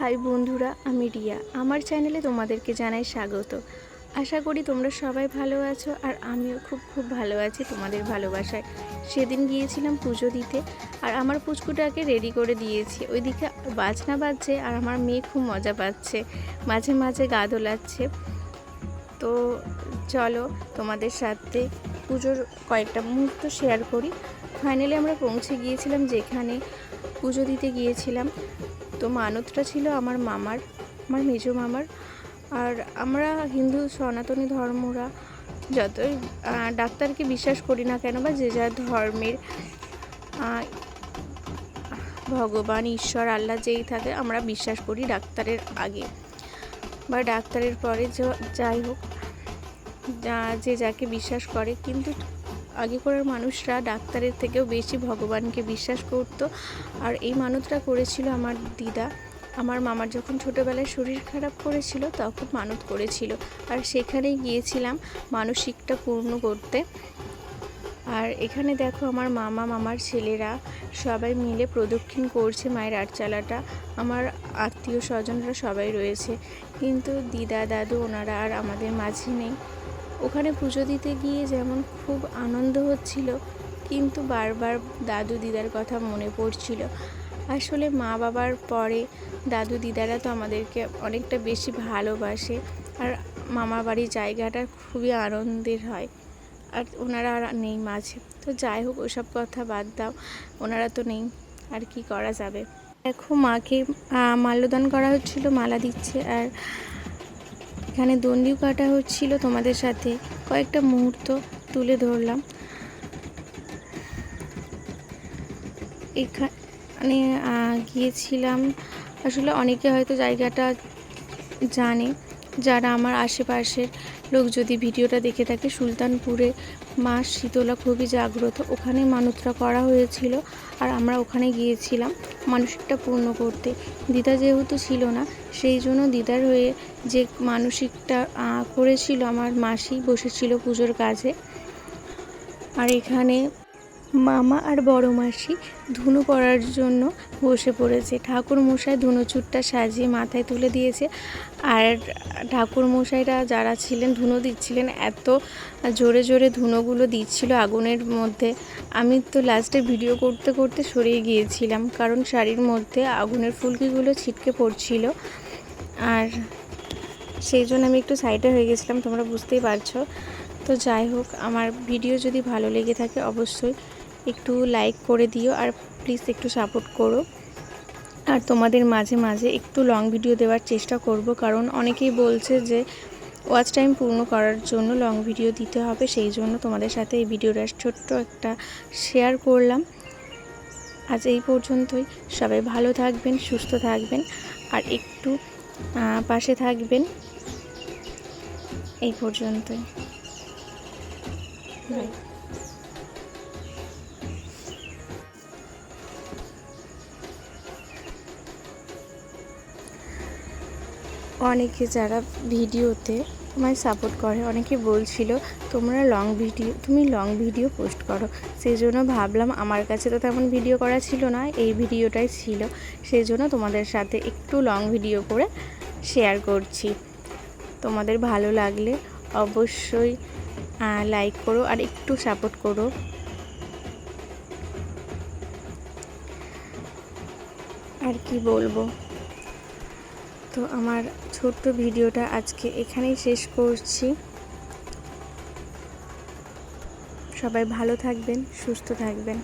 High বন্ধুরা, আমি রিয়া। আমার চ্যানেলে তোমাদেরকে জানাই স্বাগত। আশা করি তোমরা সবাই ভালো আছো, আর আমিও খুব ভালো আছি তোমাদের ভালোবাসায়। সেদিন গিয়েছিলাম পুজো দিতে, আর আমার পুচকুটাকে রেডি করে দিয়েছি। ওইদিকে বাজনা বাজছে, আর আমার মেয়ে খুব মজা পাচ্ছে, মাঝে মাঝে গা দোলাচ্ছে। তো চলো তোমাদের সাথে পুজোর কয়েকটা মুহূর্ত শেয়ার করি। ফাইনালি আমরা পৌঁছে গিয়েছিলাম যেখানে পুজো দিতে গিয়েছিলাম। তো মানতটা ছিল আমার মামার, আমার মেজো মামার। আর আমরা হিন্দু সনাতনী ধর্মরা যতই ডাক্তারকে বিশ্বাস করি না কেন, বা যে যার ধর্মের ভগবান, ঈশ্বর, আল্লাহ যেই থাকে, আমরা বিশ্বাস করি ডাক্তারের আগে বা ডাক্তারের পরে। যাই হোক, যে যাকে বিশ্বাস করে, কিন্তু আগেকার মানুষরা ডাক্তারের থেকেও বেশি ভগবানকে বিশ্বাস করত। আর এই মানতটা করেছিল আমার দিদা। আমার মামার যখন ছোটোবেলায় শরীর খারাপ করেছিল, তখন মানত করেছিল, আর সেখানেই গিয়েছিলাম মানসিকটা পূর্ণ করতে। আর এখানে দেখো আমার মামা, মামার ছেলেরা সবাই মিলে প্রদক্ষিণ করছে মায়ের আটচালাটা। আমার আত্মীয় স্বজনরা সবাই রয়েছে, কিন্তু দিদা দাদু ওনারা আর আমাদের মাঝে নেই। ওখানে পুজো দিতে গিয়ে যেমন খুব আনন্দ হচ্ছিল, কিন্তু বারবার দাদু দিদার কথা মনে পড়ছিল। আসলে মা বাবার পরে দাদু দিদারা তো আমাদেরকে অনেকটা বেশি ভালোবাসে, আর মামা বাড়ির জায়গাটা খুবই আনন্দের হয়। আর ওনারা আর নেই মাঝে। তো যাই হোক, ওসব কথা বাদ দাও, ওনারা তো নেই, আর কি করা যাবে। দেখো মাকে মাল্যদান করা হচ্ছিল, মালা দিচ্ছে, আর এখানে দণ্ডিও কাটা হচ্ছিল। তোমাদের সাথে কয়েকটা মুহূর্ত তুলে ধরলাম। এখানে গিয়েছিলাম, আসলে অনেকে হয়তো জায়গাটা জানে, যারা আমার আশেপাশের লোক যদি ভিডিওটা দেখে থাকে। সুলতানপুরে মা শীতলা খুবই জাগ্রত, ওখানে মানতটা করা হয়েছিল, আর আমরা ওখানে গিয়েছিলাম মানসিকটা পূর্ণ করতে। দিদা যেহেতু ছিল না, সেই জন্য দিদার হয়ে যে মানসিকটা করেছিল আমার মাসি বসেছিল পুজোর কাজে। আর এখানে মামা আর বড় মাসি ধুনো পড়ার জন্য বসে পড়েছে। ঠাকুর মশাই ধুনোচুরটা সাজিয়ে মাথায় তুলে দিয়েছে, আর ঠাকুর মশাইরা যারা ছিলেন ধুনো দিচ্ছিলেন, এত জোরে জোরে ধুনোগুলো দিচ্ছিল আগুনের মধ্যে। আমি তো লাস্টে ভিডিও করতে করতে সরিয়ে গিয়েছিলাম, কারণ শাড়ির মধ্যে আগুনের ফুলকিগুলো ছিটকে পড়ছিল, আর সেই জন্য আমি একটু সাইডে হয়ে গেছিলাম, তোমরা বুঝতেই পারছো। তো যাই হোক, আমার ভিডিও যদি ভালো লেগে থাকে অবশ্যই একটু লাইক করে দিও, আর প্লিজ একটু সাপোর্ট করো। আর তোমাদের মাঝে মাঝে একটু লং ভিডিও দেওয়ার চেষ্টা করব, কারণ অনেকেই বলছে যে ওয়াচ টাইম পূর্ণ করার জন্য লং ভিডিও দিতে হবে। সেই জন্য তোমাদের সাথে এই ভিডিওটা ছোট্ট একটা শেয়ার করলাম। আজ এই পর্যন্তই। সবাই ভালো থাকবেন, সুস্থ থাকবেন, আর একটু পাশে থাকবেন। এই পর্যন্তই, বাই। অনেকে যারা ভিডিওতে তোমায় সাপোর্ট করে, অনেকে বলছিল তুমি লং ভিডিও পোস্ট করো। সেই জন্য ভাবলাম, আমার কাছে তো তেমন ভিডিও করা ছিল না, এই ভিডিওটাই ছিল, সেই জন্য তোমাদের সাথে একটু লং ভিডিও করে শেয়ার করছি। তোমাদের ভালো লাগলে অবশ্যই লাইক করো, আর একটু সাপোর্ট করো। আর কি বলবো, তো আমার ছোট্ট ভিডিওটা আজকে এখানেই শেষ করছি। সবাই ভালো থাকবেন, সুস্থ থাকবেন।